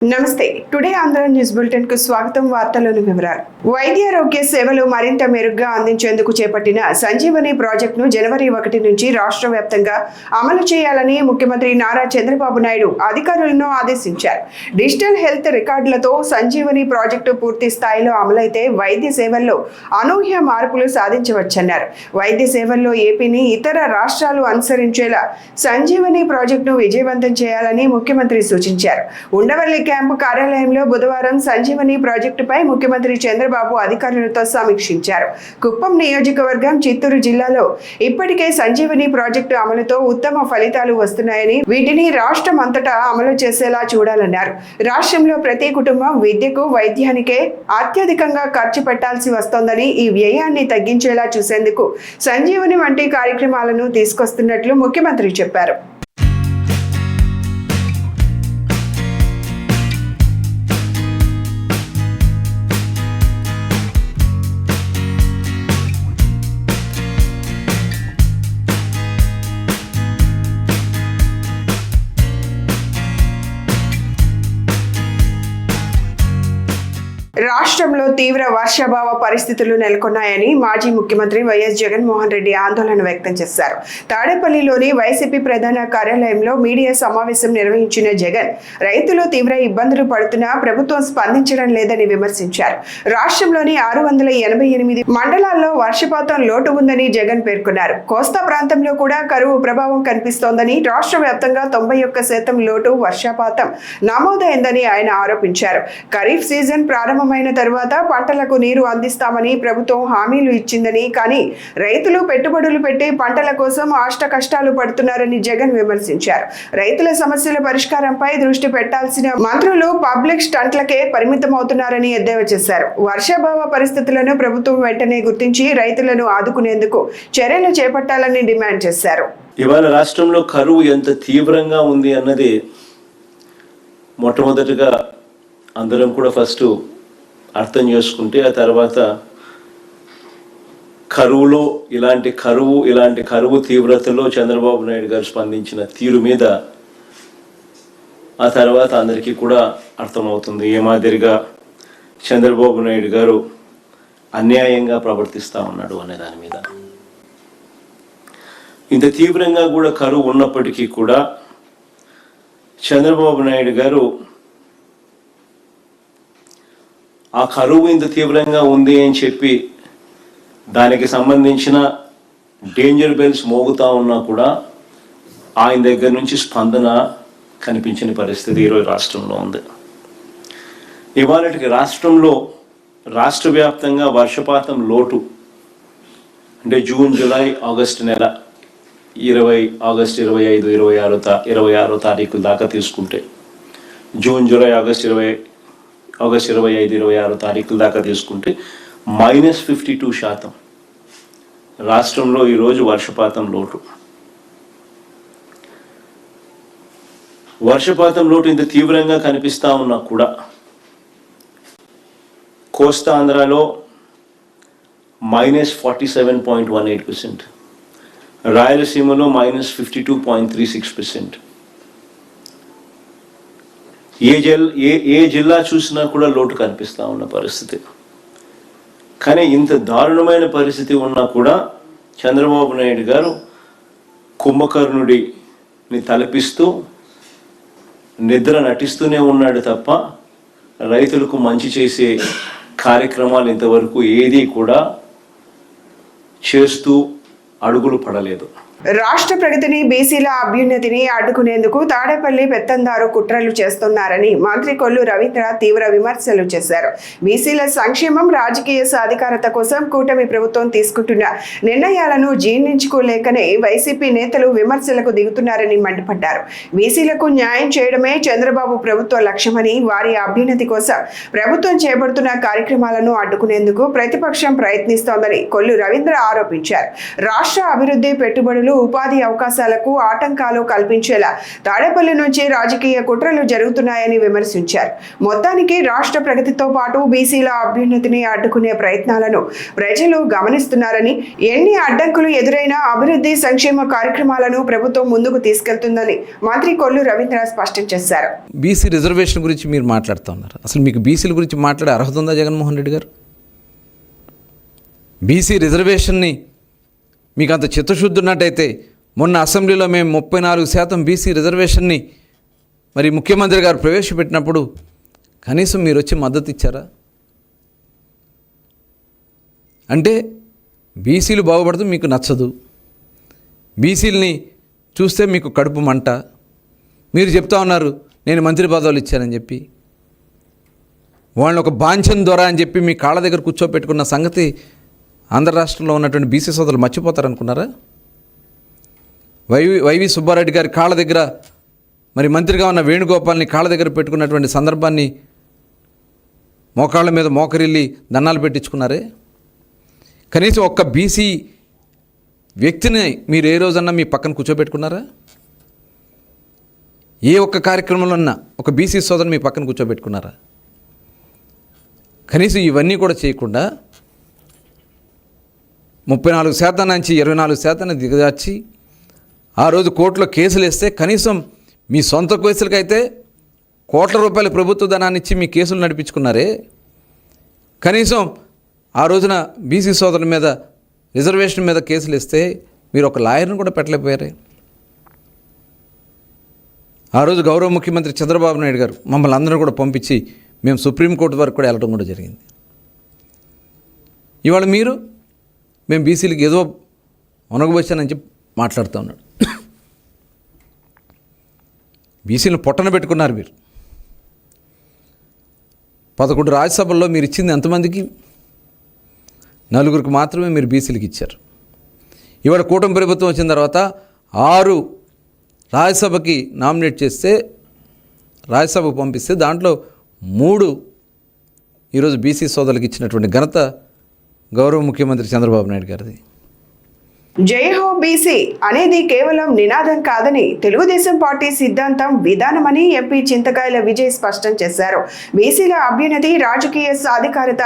నమస్తే. Today Andhra news bulletin కు స్వాగతం. వార్తల్లోని వివరాలు. వైద్యారోగ్య సేవలు మరింత మెరుగ్గా అందించేందుకు చేపట్టిన సంజీవని ప్రాజెక్టును జనవరి 1 నుంచి రాష్ట్ర వ్యాప్తంగా అమలు చేయాలని ముఖ్యమంత్రి నారా చంద్రబాబు నాయుడు అధికారులను ఆదేశించారు. డిజిటల్ హెల్త్ రికార్డులతో సంజీవని ప్రాజెక్టు పూర్తి స్థాయిలో అమలైతే వైద్య సేవల్లో అనూహ్య మార్పులు సాధించవచ్చన్నారు. వైద్య సేవల్లో ఏపీని ఇతర రాష్ట్రాలు అనుసరించేలా సంజీవని ప్రాజెక్టును విజయవంతం చేయాలని ముఖ్యమంత్రి సూచించారు. ఉండవల్లి క్యాంపు కార్యాలయంలో బుధవారం సంజీవని ప్రాజెక్టుపై ముఖ్యమంత్రి చంద్రబాబు అధికారులతో సమీక్షించారు. కుప్పం నియోజకవర్గం, చిత్తూరు జిల్లాలో ఇప్పటికే సంజీవని ప్రాజెక్టు అమలుతో ఉత్తమ ఫలితాలు వస్తున్నాయని, వీటిని రాష్ట్రం అంతటా అమలు చేసేలా చూడాలన్నారు. రాష్ట్రంలో ప్రతి కుటుంబం విద్యకు, వైద్యానికే అత్యధికంగా ఖర్చు పెట్టాల్సి వస్తోందని, ఈ వ్యయాన్ని తగ్గించేలా చూసేందుకు సంజీవని వంటి కార్యక్రమాలను తీసుకొస్తున్నట్లు ముఖ్యమంత్రి చెప్పారు. రాష్ట్రంలో తీవ్ర వర్షాభావ పరిస్థితులు నెలకొన్నాయని మాజీ ముఖ్యమంత్రి వైఎస్ జగన్మోహన్ రెడ్డి ఆందోళన వ్యక్తం చేశారు. తాడేపల్లిలోని వైసీపీ ప్రధాన కార్యాలయంలో మీడియా సమావేశం నిర్వహించిన జగన్, రైతులు తీవ్ర ఇబ్బందులు పడుతున్నా ప్రభుత్వం స్పందించడం లేదని విమర్శించారు. రాష్ట్రంలోని 688 మండలాల్లో వర్షపాతం లోటు ఉందని జగన్ పేర్కొన్నారు. కోస్తా ప్రాంతంలో కూడా కరువు ప్రభావం కనిపిస్తోందని, రాష్ట్ర వ్యాప్తంగా 91% లోటు వర్షపాతం నమోదైందని ఆయన ఆరోపించారు. ఖరీఫ్ సీజన్ ప్రారంభమైన తర్వాత పంటలకు నీరు అందిస్తామని ప్రభుత్వం హామీలు ఇచ్చిందని, కానీ రైతులు పెట్టుబడులు పెట్టి పంటల కోసం అష్ట కష్టాలు పడుతున్నారని జగన్ విమర్శించారు. రైతుల సమస్యల పరిష్కారంపై దృష్టి పెట్టాల్సిన మంత్రులు పబ్లిక్ స్టంట్లకే పరిమితమవుతున్నారని ఎద్దేవా చేశారు. వర్షాభావ పరిస్థితులను ప్రభుత్వం వెంటనే గుర్తించి రైతులను ఆదుకునేందుకు చర్యలు చేపట్టాలని డిమాండ్ చేశారు. ఇవాళ రాష్ట్రంలో కరువు ఎంత తీవ్రంగా ఉంది అన్నది మొట్టమొదటిగా అందరం కూడా ఫస్ట్ అర్థం చేసుకుంటే, ఆ తర్వాత ఇలాంటి కరువు తీవ్రతలో చంద్రబాబు నాయుడు గారు స్పందించిన తీరు మీద ఆ తర్వాత అందరికీ కూడా అర్థమవుతుంది ఏ మాదిరిగా చంద్రబాబు నాయుడు గారు అన్యాయంగా ప్రవర్తిస్తూ ఉన్నాడు అనే దాని మీద. ఇంత తీవ్రంగా కూడా కరువు ఉన్నప్పటికీ కూడా చంద్రబాబు నాయుడు గారు ఆ కరువు ఇంత తీవ్రంగా ఉంది అని చెప్పి దానికి సంబంధించిన డేంజర్ బెల్స్ మోగుతూ ఉన్నా కూడా ఆయన దగ్గర నుంచి స్పందన కనిపించిన పరిస్థితి ఈరోజు రాష్ట్రంలో ఉంది. ఇవాళకి రాష్ట్ర వ్యాప్తంగా వర్షపాతం లోటు అంటే జూన్, జూలై, ఆగస్టు నెల 25, 26 తారీఖుల దాకా తీసుకుంటే, జూన్, జూలై, ఆగస్ట్ 25, 26 తారీఖుల దాకా తీసుకుంటే -52% రాష్ట్రంలో ఈరోజు వర్షపాతం లోటు. వర్షపాతం లోటు ఇంత తీవ్రంగా కనిపిస్తూ ఉన్నా కూడా కోస్తా ఆంధ్రాలో -47.18%, రాయలసీమలో -52.36%. ఏ జిల్లా చూసినా కూడా లోటు కనిపిస్తూ ఉన్న పరిస్థితి. కానీ ఇంత దారుణమైన పరిస్థితి ఉన్నా కూడా చంద్రబాబు నాయుడు గారు కుంభకర్ణుడిని తలపిస్తూ నిద్ర నటిస్తూనే ఉన్నాడు తప్ప రైతులకు మంచి చేసే కార్యక్రమాలు ఇంతవరకు ఏది కూడా చేస్తూ అడుగులు పడలేదు. రాష్ట్ర ప్రగతిని, బీసీల అభ్యున్నతిని అడ్డుకునేందుకు తాడేపల్లి పెత్తందారు కుట్రలు చేస్తున్నారని మంత్రి కొల్లు రవీంద్ర తీవ్ర విమర్శలు చేశారు. బీసీల సంక్షేమం, రాజకీయ సాధికారత కోసం కూటమి ప్రభుత్వం తీసుకుంటున్న నిర్ణయాలను జీర్ణించుకోలేకనే వైసీపీ నేతలు విమర్శలకు దిగుతున్నారని మండిపడ్డారు. బీసీలకు న్యాయం చేయడమే చంద్రబాబు ప్రభుత్వ లక్ష్యమని, వారి అభ్యున్నతి కోసం ప్రభుత్వం చేపడుతున్న కార్యక్రమాలను అడ్డుకునేందుకు ప్రతిపక్షం ప్రయత్నిస్తోందని కొల్లు రవీంద్ర ఆరోపించారు. రాష్ట్ర అభివృద్ధి, పెట్టుబడులు, ఉద్యోగులు ఉపాధి అవకాశాలకు ఆటంకాలు కల్పించేలా తాడేపల్లి నుంచి రాజకీయ కుట్రలు జరుగుతున్నాయని విమర్శించారు. మొత్తానికి రాష్ట్ర ప్రగతితో పాటు బీసీల అభ్యున్నతిని అడ్డుకునే ప్రయత్నాలను ప్రజలు గమనిస్తున్నారని, ఎన్ని అడ్డంకులు ఎదురైనా అభివృద్ధి సంక్షేమ కార్యక్రమాలను ప్రభుత్వం ముందుకు తీసుకెళ్తుందని మంత్రి కొల్లు రవీంద్ర స్పష్టం చేశారు. బీసీ రిజర్వేషన్ గురించి మీరు మాట్లాడుతూ ఉన్నారు. అసలు మీకు బీసీల గురించి మాట్లాడే అర్హత ఉందా జగన్మోహన్ రెడ్డి గారు? బీసీ రిజర్వేషన్ని మీకు అంత చిత్తశుద్ధి ఉన్నట్టయితే మొన్న అసెంబ్లీలో మేము 34% బీసీ రిజర్వేషన్ని మరి ముఖ్యమంత్రి గారు ప్రవేశపెట్టినప్పుడు కనీసం మీరు వచ్చి మద్దతు ఇచ్చారా? అంటే బీసీలు బాగుపడుతూ మీకు నచ్చదు, బీసీలని చూస్తే మీకు కడుపు మంట. మీరు చెప్తా ఉన్నారు నేను మంత్రి పదవులు ఇచ్చానని చెప్పి, వాళ్ళని ఒక బాంఛన్ ద్వారా అని చెప్పి మీ కాళ్ళ దగ్గర కూర్చోపెట్టుకున్న సంగతి ఆంధ్ర రాష్ట్రంలో ఉన్నటువంటి బీసీ సోదరులు మర్చిపోతారనుకున్నారా? వైవి సుబ్బారెడ్డి గారి కాళ్ళ దగ్గర మరి మంత్రిగా ఉన్న వేణుగోపాల్ని కాళ్ళ దగ్గర పెట్టుకున్నటువంటి సందర్భాన్ని మోకాళ్ళ మీద మోకరిల్లి దండాలు పెట్టించుకున్నారే. కనీసం ఒక్క బీసీ వ్యక్తిని మీరు ఏ రోజన్నా మీ పక్కన కూర్చోబెట్టుకున్నారా? ఏ ఒక్క కార్యక్రమంలో ఉన్నా ఒక బీసీ సోదరుని మీ పక్కన కూర్చోబెట్టుకున్నారా? కనీసం ఇవన్నీ కూడా చేయకుండా 34% నుంచి 24% దిగజార్చి ఆ రోజు కోర్టులో కేసులు వేస్తే కనీసం మీ సొంత కేసులకైతే కోట్ల రూపాయల ప్రభుత్వ ధనాన్ని ఇచ్చి మీ కేసులు నడిపించుకున్నారే. కనీసం ఆ రోజున బీసీ సోదరుల మీద రిజర్వేషన్ మీద కేసులు ఇస్తే మీరు ఒక లాయర్ను కూడా పెట్టలేకపోయారే. ఆ రోజు గౌరవ ముఖ్యమంత్రి చంద్రబాబు నాయుడు గారు మమ్మల్ని అందరూ కూడా పంపించి మేము సుప్రీంకోర్టు వరకు కూడా వెళ్ళడం కూడా జరిగింది. ఇవాళ మీరు మేము బీసీలకు ఏదో ఒనగబోచానని చెప్పి మాట్లాడుతూ ఉన్నాడు. బీసీలను పొట్టన పెట్టుకున్నారు మీరు. 11 రాజ్యసభల్లో మీరు ఇచ్చింది ఎంతమందికి? 4 మాత్రమే మీరు బీసీలకు ఇచ్చారు. ఇవాళ కూటమి ప్రభుత్వం వచ్చిన తర్వాత 6 రాజ్యసభకి నామినేట్ చేస్తే, రాజ్యసభకు పంపిస్తే దాంట్లో 3 ఈరోజు బీసీ సోదరులకు ఇచ్చినటువంటి ఘనత గౌరవ ముఖ్యమంత్రి చంద్రబాబు నాయుడు గారిది. జై హో బీసీ అనేది కేవలం నినాదం కాదని తెలుగుదేశం పార్టీ సిద్ధాంతం, విధానమని ఎంపీ చింతకాయల విజయ్ స్పష్టం చేశారు. బీసీల అభ్యున్నతి, రాజకీయ సాధికారత,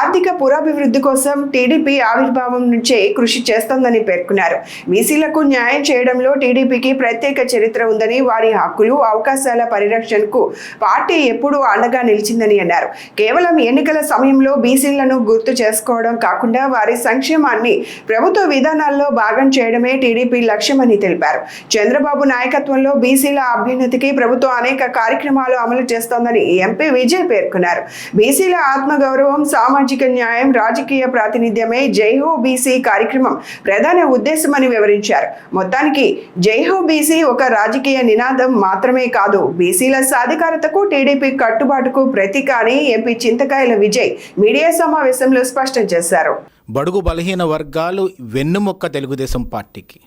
ఆర్థిక పురోభివృద్ధి కోసం టీడీపీ ఆవిర్భావం నుంచే కృషి చేస్తోందని పేర్కొన్నారు. బీసీలకు న్యాయం చేయడంలో టీడీపీకి ప్రత్యేక చరిత్ర ఉందని, వారి హక్కులు, అవకాశాల పరిరక్షణకు పార్టీ ఎప్పుడూ అండగా నిలిచిందని అన్నారు. కేవలం ఎన్నికల సమయంలో బీసీలను గుర్తు చేసుకోవడం కాకుండా వారి సంక్షేమాన్ని ప్రభుత్వ విధానాల్లో భాగం చేయడమే టీడీపీ లక్ష్యమని తెలిపారు. చంద్రబాబు నాయకత్వంలో బీసీల అభ్యున్నతికి ప్రభుత్వం అనేక కార్యక్రమాలు అమలు చేస్తోందని ఎంపీ విజయ్ పేర్కొన్నారు. బీసీల ఆత్మగౌరవం, సామాజిక న్యాయం, రాజకీయ ప్రాతినిధ్యమే జై హో బీసీ కార్యక్రమం ప్రధాన ఉద్దేశమని వివరించారు. మొత్తానికి జై హో బీసీ ఒక రాజకీయ నినాదం మాత్రమే కాదు, బీసీల సాధికారతకు, టీడీపీ కట్టుబాటుకు ప్రతీక అని ఎంపీ చింతకాయల విజయ్ మీడియా సమావేశంలో స్పష్టం చేశారు. బడుగు బలహీన వర్గాలు వెన్నుముక్క తెలుగుదేశం పార్టీకి.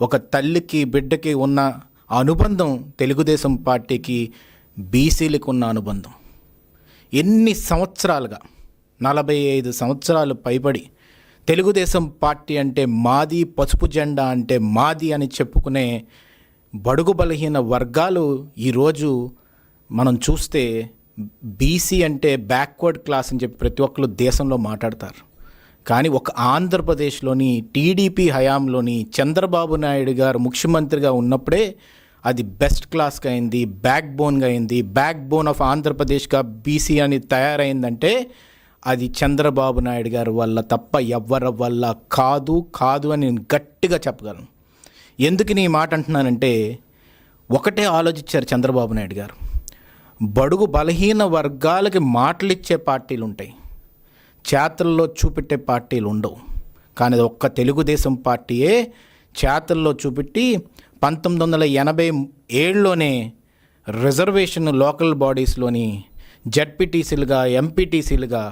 ఒక తల్లికి బిడ్డకి ఉన్న అనుబంధం తెలుగుదేశం పార్టీకి బీసీలకు ఉన్న అనుబంధం. ఎన్ని సంవత్సరాలుగా 45 సంవత్సరాలు పైబడి తెలుగుదేశం పార్టీ అంటే మాది, పసుపు జెండా అంటే మాది అని చెప్పుకునే బడుగు బలహీన వర్గాలు ఈరోజు మనం చూస్తే బీసీ అంటే బ్యాక్వర్డ్ క్లాస్ అని చెప్పి ప్రతి ఒక్కరు దేశంలో మాట్లాడతారు. కానీ ఒక ఆంధ్రప్రదేశ్లోని టీడీపీ హయాంలోని చంద్రబాబు నాయుడు గారు ముఖ్యమంత్రిగా ఉన్నప్పుడే అది బెస్ట్ క్లాస్గా అయింది, బ్యాక్ బోన్గా అయింది. బ్యాక్ బోన్ ఆఫ్ ఆంధ్రప్రదేశ్గా బీసీ అని తయారైందంటే అది చంద్రబాబు నాయుడు గారి వల్ల తప్ప ఎవరి వల్ల కాదు అని నేను గట్టిగా చెప్పగలను. ఎందుకు నీ మాట అంటున్నానంటే, ఒకటే ఆలోచించారు చంద్రబాబు నాయుడు గారు. బడుగు బలహీన వర్గాలకి మాటలిచ్చే పార్టీలు ఉంటాయి, చేతల్లో చూపెట్టే పార్టీలు ఉండవు. కానీ అది ఒక్క తెలుగుదేశం పార్టీయే చేతల్లో చూపెట్టి 1987లోనే రిజర్వేషన్ లోకల్ బాడీస్లోని జడ్పీటీసీలుగా, ఎంపీటీసీలుగా,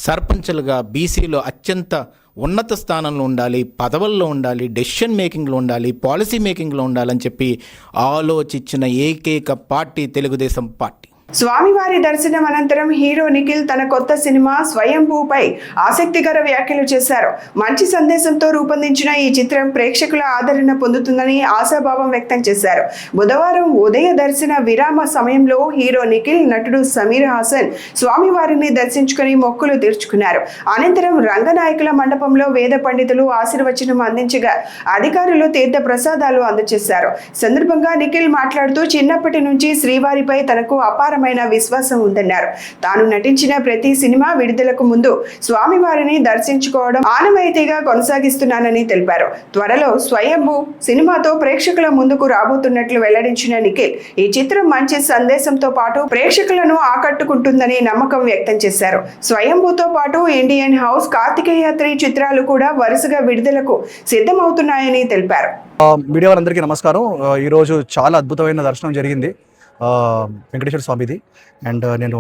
సర్పంచులుగా బీసీలో అత్యంత ఉన్నత స్థానంలో ఉండాలి, పదవుల్లో ఉండాలి, డెసిషన్ మేకింగ్లో ఉండాలి, పాలసీ మేకింగ్లో ఉండాలని చెప్పి ఆలోచించిన ఏకైక పార్టీ తెలుగుదేశం పార్టీ. స్వామివారి దర్శనం అనంతరం హీరో నిఖిల్ తన కొత్త సినిమా స్వయంభూపై ఆసక్తికర వ్యాఖ్యలు చేశారు. మంచి సందేశంతో రూపొందించిన ఈ చిత్రం ప్రేక్షకుల ఆదరణ పొందుతుందని ఆశాభావం వ్యక్తం చేశారు. బుధవారం ఉదయ దర్శన విరామ సమయంలో హీరో నిఖిల్, నటుడు సమీర్ హాసన్ స్వామివారిని దర్శించుకుని మొక్కులు తీర్చుకున్నారు. అనంతరం రంగనాయకుల మండపంలో వేద పండితులు ఆశీర్వచనం అందించగా అధికారులు తీర్థ ప్రసాదాలు అందజేశారు. సందర్భంగా నిఖిల్ మాట్లాడుతూ చిన్నప్పటి నుంచి శ్రీవారిపై తనకు అపారమైన విశ్వాసం ఉందన్నారు. తాను నటించిన ప్రతి సినిమా విడుదలకు ముందు స్వామివారిని దర్శించుకోవడం ఆనవాయితీగా కొనసాగిస్తున్నానని తెలిపారు. త్వరలో స్వయంభూ సినిమాతో ప్రేక్షకుల ముందుకు రాబోతున్నట్లు వెల్లడించిన నిఖిల్ ఈ చిత్రం మంచి సందేశంతో పాటు ప్రేక్షకులను ఆకట్టుకుంటుందని నమ్మకం వ్యక్తం చేశారు. స్వయంభూతో పాటు ఇండియన్ హౌస్, కార్తికేయ 3 చిత్రాలు కూడా వరుసగా విడుదలకు సిద్ధమవుతున్నాయని తెలిపారు. మీడియా వారందరికీ నమస్కారం. ఈరోజు చాలా అద్భుతమైన దర్శనం జరిగింది వెంకటేశ్వర స్వామిది. అండ్ నేను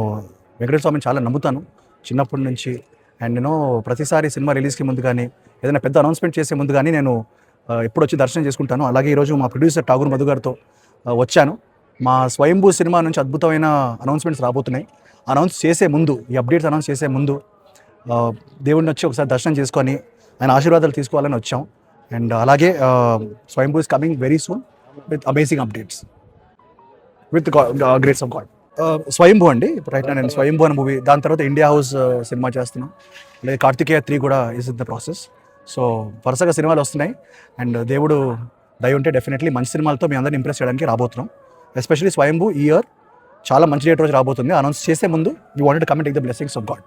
వెంకటేశ్వర స్వామిని చాలా నమ్ముతాను చిన్నప్పటి నుంచి. అండ్ నేను ప్రతిసారి సినిమా రిలీజ్కి ముందు కానీ ఏదైనా పెద్ద అనౌన్స్మెంట్ చేసే ముందు కానీ నేను ఎప్పుడు వచ్చి దర్శనం చేసుకుంటాను. అలాగే ఈరోజు మా ప్రొడ్యూసర్ ఠాగూర్ మధు గారితో వచ్చాను. మా స్వయంభూ సినిమా నుంచి అద్భుతమైన అనౌన్స్మెంట్స్ రాబోతున్నాయి. అనౌన్స్ చేసే ముందు, ఈ అప్డేట్స్ అనౌన్స్ చేసే ముందు దేవుడిని వచ్చి ఒకసారి దర్శనం చేసుకొని ఆయన ఆశీర్వాదాలు తీసుకోవాలని వచ్చాం. అండ్ అలాగే Swayambhu is coming very soon with amazing updates with greats of God. Swayambhu అండి, రైట్ నేను స్వయంభూ అనే మూవీ, దాని తర్వాత ఇండియా హౌస్ సినిమా చేస్తున్నాం. అలాగే కార్తికేయ 3 కూడా is in the process. So వరుసగా సినిమాలు వస్తున్నాయి. అండ్ దేవుడు దయ ఉంటే డెఫినెట్లీ మంచి సినిమాలతో మీ అందరిని ఇంప్రెస్ చేయడానికి రాబోతున్నాం. ఎస్పెషల్లీ స్వయంభూ ఈ ఇయర్ చాలా మంచి డేట్ రోజు రాబోతుంది. అనౌన్స్ చేసే ముందు you wanted to come and take the blessings of God.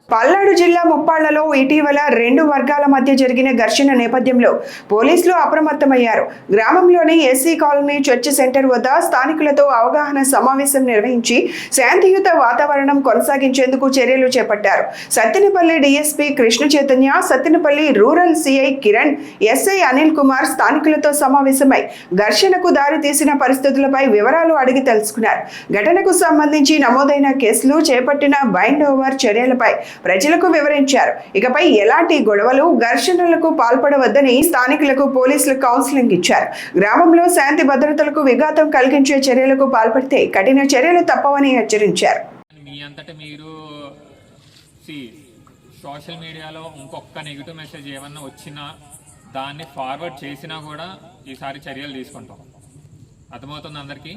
Palnadu జిల్లా ముప్పాళ్లలో ఇటీవల 2 వర్గాల మధ్య జరిగిన ఘర్షణ నేపథ్యంలో పోలీసులు అప్రమత్తమయ్యారు. గ్రామంలోని ఎస్సీ కాలనీ చర్చి సెంటర్ వద్ద స్థానికులతో అవగాహన సమావేశం నిర్వహించి శాంతియుత వాతావరణం కొనసాగించేందుకు చర్యలు చేపట్టారు. Sattenapalli DSP Krishna Chaitanya, Sattenapalli rural CI Kiran, SI Anil Kumar స్థానికులతో సమావేశమై ఘర్షణకు దారితీసిన పరిస్థితులపై వివరాలు అడిగి తెలుసుకున్నారు. ఘటనకు సంబంధించి నమోదైన కేసులు, చేపట్టిన బైండ్ ఓవర్ చర్యలపై ప్రజలకు వివరించారు. ఇకపై ఎలాంటి గొడవలు, ఘర్షణలకు పాల్పడవద్దని స్థానికులకు పోలీసులు కౌన్సిలింగ్ ఇచ్చారు. గ్రామంలో శాంతి భద్రతలకు విఘాతం కలిగించే చర్యలకు పాల్పడితే కఠిన చర్యలు తప్పవని హెచ్చరించారు. మీ అంతటా మీరు సోషల్ మీడియాలో ఇంకొక నెగిటివ్ మెసేజ్ ఏమన్నా వచ్చినా దాన్ని ఫార్వర్డ్ చేసినా కూడా ఈసారి చర్యలు తీసుకుంటాం. అర్థమవుతుంది అందరికీ?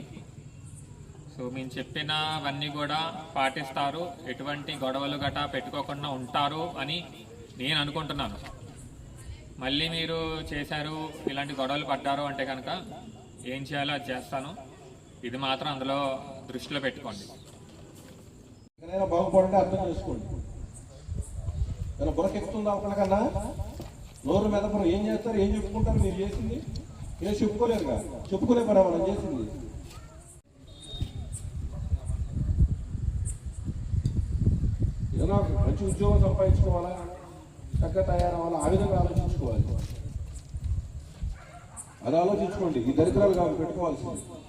సో మేము చెప్పినవన్నీ కూడా పాటిస్తారు, ఎటువంటి గొడవలు గటా పెట్టుకోకుండా ఉంటారు అని నేను అనుకుంటున్నాను. మళ్ళీ మీరు చేశారు, ఇలాంటి గొడవలు పడ్డారు అంటే కనుక ఏం చేయాలో అది చేస్తాను. ఇది మాత్రం అందులో దృష్టిలో పెట్టుకోండి. బాగుపడండి, అర్థం చేసుకోండి. ఇలా బురకెక్కుతుందా ఒకరికన్నా? నోరు మీద ఏం చేస్తారు, ఏం చెప్పుకుంటారు? మీరు చేసింది ఏం చెప్పుకోలేరుగా, చెప్పుకునే పని మనం చేసింది. ఏదైనా మంచి ఉద్యోగం సంపాదించుకోవాలా, చక్కగా తయారవ్వాలా, ఆ విధంగా ఆలోచించుకోవాలి. అది ఆలోచించుకోండి. ఈ దరిద్రాలు కాదు పెట్టుకోవాల్సింది.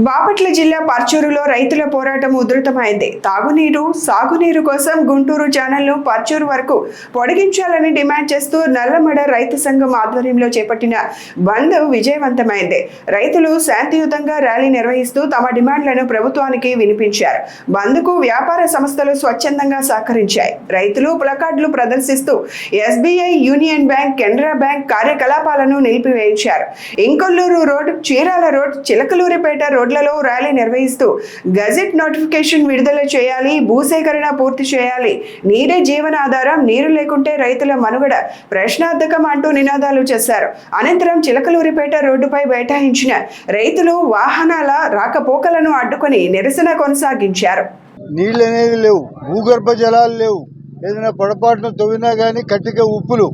బాపట్ల జిల్లా పర్చూరులో రైతుల పోరాటం ఉధృతమైంది. తాగునీరు, సాగునీరు కోసం గుంటూరు ఛానల్ను పర్చూరు వరకు పొడిగించాలని డిమాండ్ చేస్తూ నల్లమడ రైతు సంఘం ఆధ్వర్యంలో చేపట్టిన బంద్ విజయవంతమైంది. రైతులు శాంతియుతంగా ర్యాలీ నిర్వహిస్తూ తమ డిమాండ్లను ప్రభుత్వానికి వినిపించారు. బంద్కు వ్యాపార సంస్థలు స్వచ్ఛందంగా సహకరించాయి. రైతులు ప్లకార్డులు ప్రదర్శిస్తూ SBI, union bank, Canara bank కార్యకలాపాలను నిలిపివేయించారు. ఇంకొల్లూరు రోడ్, చీరాల రోడ్, చిలకలూరిపేట రోడ్లలో ర్యాలీ నిర్వహిస్తూ గజెట్ నోటిఫికేషన్ విడుదల చేయాలి, భూసేకరణ పూర్తి చేయాలి, నీరే జీవనాధారం, నీరు లేకుంటే రైతుల మనుగడ ప్రశ్నార్థకం అంటూ నినాదాలు చేశారు. అనంతరం చిలకలూరిపేట రోడ్డుపై బైఠాయించిన రైతులు వాహనాల రాకపోకలను అడ్డుకొని నిరసన కొనసాగించారు. నీళ్ళు అనేది లేవు, భూగర్భ జలాలు లేవు. ఏదైనా పొరపాటున తవ్వినా కానీ కట్టిక ఉప్పులు,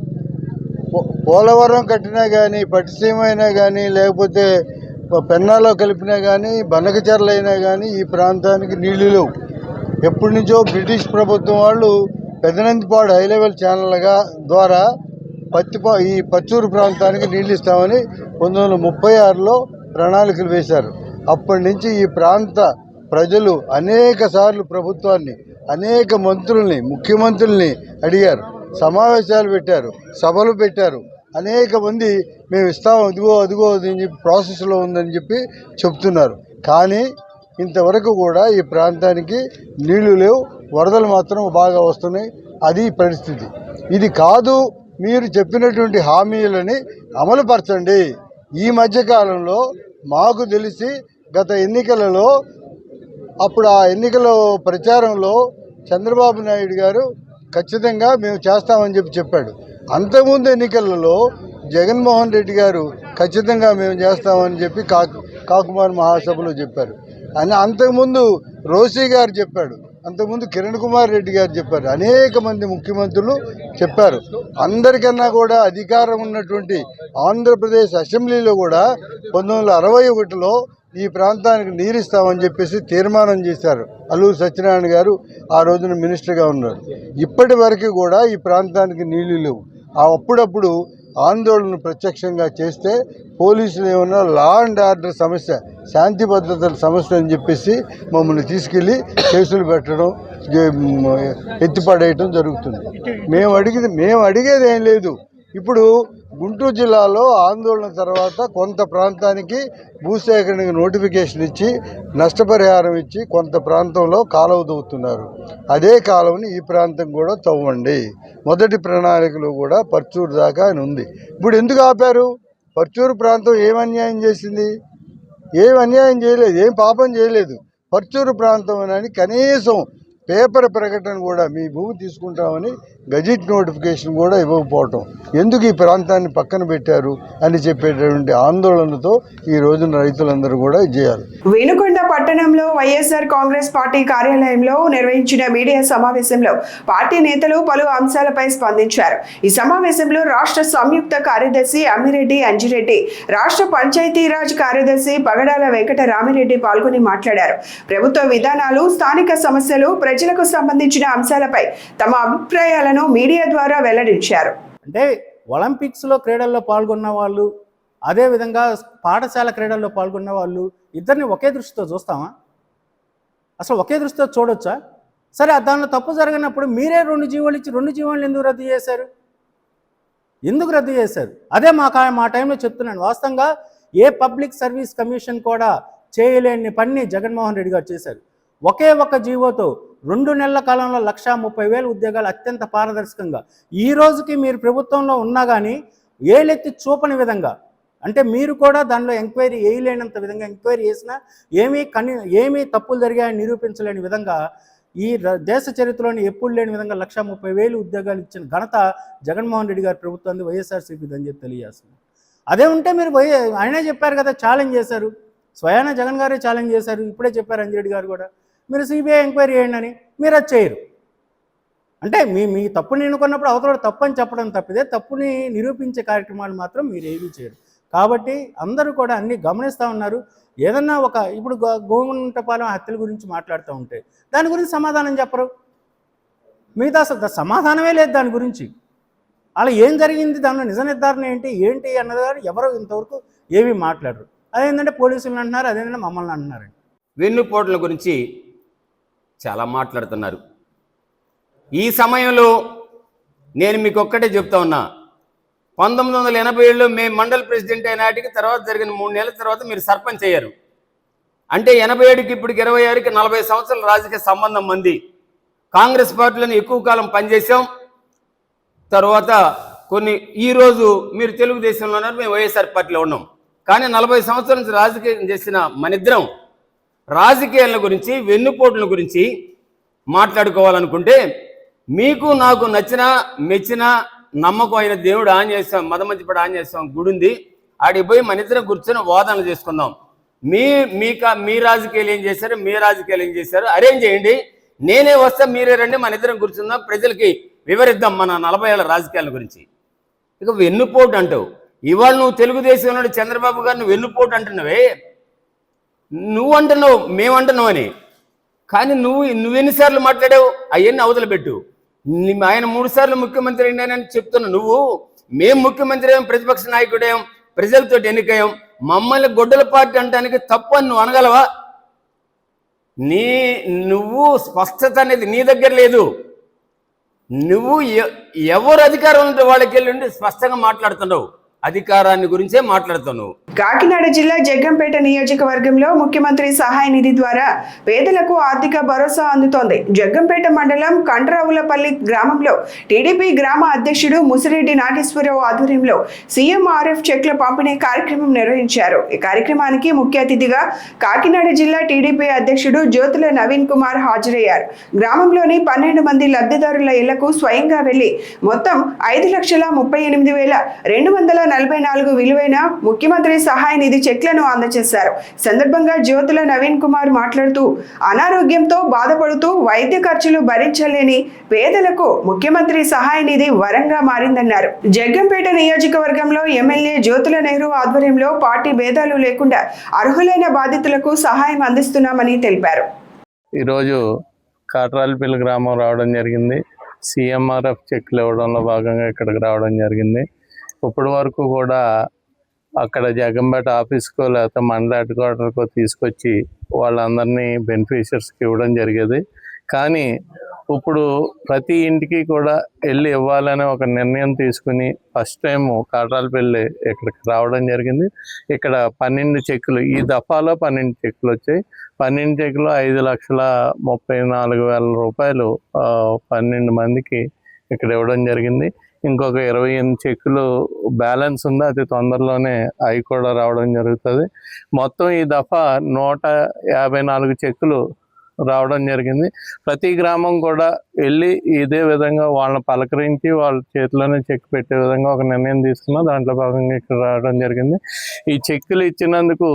పోలవరం కట్టినా కానీ, పట్టిసీమ అయినా కానీ, లేకపోతే పెన్నాలో కలిపినా కానీ, బనకచెర్లు అయినా కానీ ఈ ప్రాంతానికి నీళ్లు లేవు. ఎప్పటి నుంచో బ్రిటిష్ ప్రభుత్వం వాళ్ళు పెదనందిపాడు హై లెవెల్ ఛానల్గా ద్వారా ఈ పచ్చూరు ప్రాంతానికి నీళ్ళు ఇస్తామని 1936లో ప్రణాళికలు వేశారు. అప్పటి నుంచి ఈ ప్రాంత ప్రజలు అనేక సార్లు ప్రభుత్వాన్ని, అనేక మంత్రుల్ని, ముఖ్యమంత్రుల్ని అడిగారు, సమావేశాలు పెట్టారు, సభలు పెట్టారు. అనేక మంది మేము ఇస్తాం, అదిగో అదిగో అని చెప్పి ప్రాసెస్లో ఉందని చెప్పి చెప్తున్నారు. కానీ ఇంతవరకు కూడా ఈ ప్రాంతానికి నీళ్లు లేవు, వరదలు మాత్రం బాగా వస్తున్నాయి. అది పరిస్థితి. ఇది కాదు, మీరు చెప్పినటువంటి హామీలని అమలుపరచండి. ఈ మధ్యకాలంలో మాకు తెలిసి గత ఎన్నికలలో అప్పుడు ఆ ఎన్నికల ప్రచారంలో చంద్రబాబు నాయుడు గారు ఖచ్చితంగా మేము చేస్తామని చెప్పాడు. అంతకుముందు ఎన్నికలలో జగన్మోహన్ రెడ్డి గారు ఖచ్చితంగా మేము చేస్తామని చెప్పి కాకుమార్ మహాసభలో చెప్పారు. అని అంతకుముందు రోసీ గారు చెప్పాడు, అంతకుముందు కిరణ్ కుమార్ రెడ్డి గారు చెప్పారు, అనేక మంది ముఖ్యమంత్రులు చెప్పారు. అందరికన్నా కూడా అధికారం ఉన్నటువంటి ఆంధ్రప్రదేశ్ అసెంబ్లీలో కూడా 1961లో ఈ ప్రాంతానికి నీరిస్తామని చెప్పేసి తీర్మానం చేశారు. అల్లూరి సత్యనారాయణ గారు ఆ రోజున మినిస్టర్గా ఉన్నారు. ఇప్పటి వరకు కూడా ఈ ప్రాంతానికి నీళ్లు లేవు. అప్పుడప్పుడు ఆందోళన ప్రత్యక్షంగా చేస్తే పోలీసులు ఏమన్నా లా అండ్ ఆర్డర్ సమస్య, శాంతి భద్రతల సమస్య అని చెప్పేసి మమ్మల్ని తీసుకెళ్ళి కేసులు పెట్టడం, ఎత్తిపడేయటం జరుగుతుంది. మేము అడిగేది ఏం లేదు. ఇప్పుడు గుంటూరు జిల్లాలో ఆందోళన తర్వాత కొంత ప్రాంతానికి భూసేకరణకు నోటిఫికేషన్ ఇచ్చి నష్టపరిహారం ఇచ్చి కొంత ప్రాంతంలో కాలువ తవ్వుతున్నారు. అదే కాలువని ఈ ప్రాంతం కూడా తవ్వండి. మొదటి ప్రణాళికలో కూడా పర్చూరు దాకా అని ఉంది. ఇప్పుడు ఎందుకు ఆపారు? పర్చూరు ప్రాంతం ఏం అన్యాయం చేసింది? ఏం అన్యాయం చేయలేదు, ఏం పాపం చేయలేదు. పర్చూరు ప్రాంతం అని కనీసం పేపర్ ప్రకటన కూడా మీ భూమి తీసుకుంటామని గజెట్ నోటిఫికేషన్ కూడా ఇవ్వకపోవటం, ఎందుకు ఈ ప్రాంతాన్ని పక్కన పెట్టారు అని చెప్పేటటువంటి ఆందోళనతో ఈ రోజున రైతులందరూ కూడా చేయాలి. వినుకొండ పట్టణంలో వైఎస్ఆర్ కాంగ్రెస్ పార్టీ కార్యాలయంలో నిర్వహించిన మీడియా సమావేశంలో పార్టీ నేతలు పలు అంశాలపై స్పందించారు. ఈ సమావేశంలో రాష్ట్ర సంయుక్త కార్యదర్శి అమ్మిరెడ్డి అంజిరెడ్డి, రాష్ట్ర పంచాయతీరాజ్ కార్యదర్శి పగడాల వెంకట రామిరెడ్డి పాల్గొని మాట్లాడారు. ప్రభుత్వ విధానాలు, స్థానిక సమస్యలు, ప్రజలకు సంబంధించిన అంశాలపై తమ అభిప్రాయాలను మీడియా ద్వారా వెల్లడించారు. అంటే ఒలింపిక్స్లో క్రీడల్లో పాల్గొన్న వాళ్ళు, అదేవిధంగా పాఠశాల క్రీడల్లో పాల్గొన్న వాళ్ళు ఇద్దరిని ఒకే దృష్టితో చూస్తామా? అసలు ఒకే దృష్టితో చూడొచ్చా? సరే, దానిలో తప్పు జరిగినప్పుడు మీరే 2 జీవోలు ఇచ్చి 2 జీవోలు ఎందుకు రద్దు చేశారు? ఎందుకు రద్దు చేశారు? అదే మా టైంలో చెప్తున్నాను. వాస్తవంగా ఏ పబ్లిక్ సర్వీస్ కమిషన్ కూడా చేయలేని పని జగన్మోహన్ రెడ్డి గారు చేశారు. ఒకే ఒక్క జీవోతో 2 నెలల కాలంలో 1,30,000 ఉద్యోగాలు అత్యంత పారదర్శకంగా, ఈ రోజుకి మీరు ప్రభుత్వంలో ఉన్నా కానీ ఏలెత్తి చూపని విధంగా, అంటే మీరు కూడా దానిలో ఎంక్వైరీ వేయలేనంత విధంగా, ఎంక్వైరీ చేసినా ఏమీ తప్పులు జరిగాయని నిరూపించలేని విధంగా, ఈ దేశ చరిత్రలోని ఎప్పుడు లేని విధంగా 1,30,000 ఉద్యోగాలు ఇచ్చిన ఘనత జగన్మోహన్ రెడ్డి గారి ప్రభుత్వాన్ని, వైఎస్ఆర్సీపీ అని చెప్పి తెలియజేస్తుంది. అదే ఉంటే మీరు ఆయనే చెప్పారు కదా, ఛాలెంజ్ చేశారు, స్వయాన జగన్ గారే ఛాలెంజ్ చేశారు. ఇప్పుడే చెప్పారు అంజిరెడ్డి గారు కూడా, మీరు సిబిఐ ఎంక్వైరీ చేయండి అని. మీరు అది చేయరు. అంటే మీ తప్పుని ఎన్నుకున్నప్పుడు అవతల తప్పు అని చెప్పడం తప్పితే తప్పుని నిరూపించే కార్యక్రమాలు మాత్రం మీరు ఏమీ చేయరు. కాబట్టి అందరూ కూడా అన్నీ గమనిస్తూ ఉన్నారు. ఏదన్నా ఇప్పుడు గోగుంటపాలెం హత్యల గురించి మాట్లాడుతూ ఉంటే దాని గురించి సమాధానం చెప్పరు. మిగతా సమాధానమే లేదు దాని గురించి. అలా ఏం జరిగింది, దానిలో నిజ నిర్ధారణ ఏంటి అన్నది ఎవరు ఇంతవరకు ఏమీ మాట్లాడరు. అదేంటంటే పోలీసులను అంటున్నారు, అదేంటంటే మమ్మల్ని అంటున్నారండి. వెన్నుపోట్ల గురించి చాలా మాట్లాడుతున్నారు. ఈ సమయంలో నేను మీకు ఒక్కటే చెప్తా ఉన్నా, 1987లో మేము మండల్ ప్రెసిడెంట్ అయిన నాటికి తర్వాత జరిగిన 3 నెలల తర్వాత మీరు సర్పంచ్ అయ్యారు. అంటే 87కి ఇప్పటికి 26కి 40 సంవత్సరాల రాజకీయ సంబంధం మంది. కాంగ్రెస్ పార్టీలను ఎక్కువ కాలం పనిచేసాం. తర్వాత ఈరోజు మీరు తెలుగుదేశంలో ఉన్నారు, మేము వైఎస్ఆర్ పార్టీలో ఉన్నాం. కానీ 40 సంవత్సరాల నుంచి రాజకీయం చేసిన మనిద్దరం రాజకీయాల గురించి, వెన్నుపోట్ల గురించి మాట్లాడుకోవాలనుకుంటే, మీకు నాకు నచ్చిన మెచ్చిన నమ్మకం అయిన దేవుడు ఆంజనేయ మదమంచిపడి ఆంజనేయ స్వామి గుడి ఉంది, ఆడికి పోయి మన ఇద్దరం కూర్చొని వాదనలు చేసుకుందాం. మీ రాజకీయాలు ఏం చేశారు, మీ రాజకీయాలు ఏం చేశారు అరేంజ్ చేయండి, నేనే వస్తా, మీరే రండి, మన ఇద్దరం కూర్చుందాం, ప్రజలకి వివరిద్దాం మన 40 ఏళ్ల రాజకీయాల గురించి. ఇక వెన్నుపోటు అంటావు. ఇవాళ నువ్వు తెలుగుదేశంలో చంద్రబాబు గారిని వెన్నుపోటు అంటున్నావే, నువ్వు అంటున్నావు మేమంటున్నావు అని. కానీ నువ్వెన్నిసార్లు మాట్లాడావు అవన్నీ అవతల పెట్టు. ఆయన 3 సార్లు ముఖ్యమంత్రి అయినానని చెప్తున్నా నువ్వు. మేము ముఖ్యమంత్రి అయ్యాం, ప్రతిపక్ష నాయకుడేం, ప్రజలతో ఎన్నికయ్యాం, మమ్మల్ని గొడ్డల పార్టీ అంటానికి తప్పు అని నువ్వు అనగలవా? నువ్వు స్పష్టత అనేది నీ దగ్గర లేదు. నువ్వు ఎవరు అధికారం ఉంటే వాళ్ళకి వెళ్ళి స్పష్టంగా మాట్లాడుతున్నావు, అధికారాన్ని గురించే మాట్లాడుతున్నావు. కాకినాడ జిల్లా జగ్గంపేట నియోజకవర్గంలో ముఖ్యమంత్రి సహాయ నిధి ద్వారా పేదలకు ఆర్థిక భరోసా అందుతోంది. జగ్గంపేట మండలం కండ్రావులపల్లి గ్రామంలో టీడీపీ గ్రామ అధ్యక్షుడు ముసిరెడ్డి నాగేశ్వరరావు ఆధ్వర్యంలో సీఎంఆర్ఎఫ్ చెక్ల పంపిణీ కార్యక్రమం నిర్వహించారు. ఈ కార్యక్రమానికి ముఖ్య అతిథిగా కాకినాడ జిల్లా టీడీపీ అధ్యక్షుడు జ్యోతుల నవీన్ కుమార్ హాజరయ్యారు. గ్రామంలోని 12 మంది లబ్ధిదారుల ఇళ్లకు స్వయంగా వెళ్లి మొత్తం 5,38,244 విలువైన ముఖ్యమంత్రి సహాయ నిధి చెక్లను అందజేశారు. సందర్భంగా జ్యోతుల నవీన్ కుమార్ మాట్లాడుతూ అనారోగ్యంతో బాధపడుతూ వైద్య ఖర్చులు భరించలేని పేదలకు ముఖ్యమంత్రి సహాయ నిధి వరంగా మారిందన్నారు. జగ్గంపేట నియోజకవర్గంలో ఎమ్మెల్యే జ్యోతుల నెహ్రూ ఆధ్వర్యంలో పార్టీ భేదాలు లేకుండా అర్హులైన బాధితులకు సహాయం అందిస్తున్నామని తెలిపారు. ఈరోజు కాట్రాలపల్లి గ్రామం రావడం జరిగింది. సీఎంఆర్ఎఫ్ చెక్లు ఇవ్వడంలో భాగంగా ఇక్కడికి రావడం జరిగింది. ఇప్పటి వరకు కూడా అక్కడ జగ్గంపేట ఆఫీస్కో లేకపోతే మండల హెడ్ క్వార్టర్కో తీసుకొచ్చి వాళ్ళందరినీ బెనిఫిషియర్స్కి ఇవ్వడం జరిగేది. కానీ ఇప్పుడు ప్రతి ఇంటికి కూడా వెళ్ళి ఇవ్వాలనే ఒక నిర్ణయం తీసుకుని ఫస్ట్ టైం కాట్రాలపల్లి ఇక్కడికి రావడం జరిగింది. ఇక్కడ 12 చెక్కులు, ఈ దఫాలో 12 చెక్కులు వచ్చాయి. 12 చెక్కులు 5,34,000 రూపాయలు 12 మందికి ఇక్కడ ఇవ్వడం జరిగింది. ఇంకొక 28 చెక్కులు బ్యాలెన్స్ ఉంది, అది తొందరలోనే అవి కూడా రావడం జరుగుతుంది. మొత్తం ఈ దఫా 154 చెక్కులు రావడం జరిగింది. ప్రతి గ్రామం కూడా వెళ్ళి ఇదే విధంగా వాళ్ళని పలకరించి వాళ్ళ చేతిలోనే చెక్ పెట్టే విధంగా ఒక నిర్ణయం తీసుకున్నాం. దాంట్లో భాగంగా ఇక్కడ రావడం జరిగింది. ఈ చెక్కులు ఇచ్చినందుకు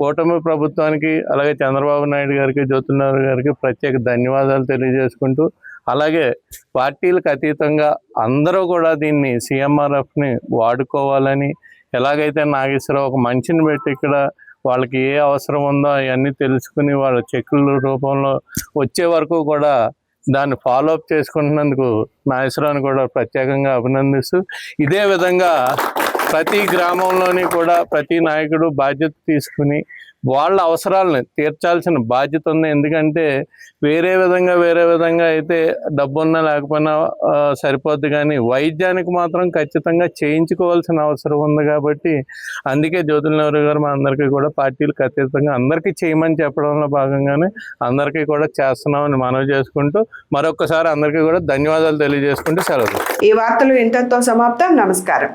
కూటమి ప్రభుత్వానికి, అలాగే చంద్రబాబు నాయుడు గారికి, జ్యోతుల నెహ్రూ గారికి ప్రత్యేక ధన్యవాదాలు తెలియజేసుకుంటూ, అలాగే పార్టీలకు అతీతంగా అందరూ కూడా దీన్ని సీఎంఆర్ఎఫ్ని వాడుకోవాలని, ఎలాగైతే నాగేశ్వరరావు ఒక మంచిని పెట్టి ఇక్కడ వాళ్ళకి ఏ అవసరం ఉందో అవన్నీ తెలుసుకుని వాళ్ళ చెక్కుల రూపంలో వచ్చే వరకు కూడా దాన్ని ఫాలోఅప్ చేసుకుంటున్నందుకు నాగేశ్వరరావుని కూడా ప్రత్యేకంగా అభినందిస్తూ, ఇదే విధంగా ప్రతి గ్రామంలోని కూడా ప్రతి నాయకుడు బాధ్యత తీసుకుని వాళ్ళ అవసరాలను తీర్చాల్సిన బాధ్యత ఉంది. ఎందుకంటే వేరే విధంగా అయితే డబ్బున్నా లేకపోయినా సరిపోద్ది, కానీ వైద్యానికి మాత్రం ఖచ్చితంగా చేయించుకోవాల్సిన అవసరం ఉంది. కాబట్టి అందుకే జ్యోతుల నెహ్రూ గారు మా అందరికీ కూడా పార్టీలకు అతీతంగా అందరికీ చేయమని చెప్పడంలో భాగంగానే అందరికీ కూడా చేస్తున్నామని మనవి చేసుకుంటూ మరొకసారి అందరికీ కూడా ధన్యవాదాలు తెలియజేసుకుంటూ సెలవు. ఈ వార్తలు ఇంతటితో సమాప్తం. నమస్కారం.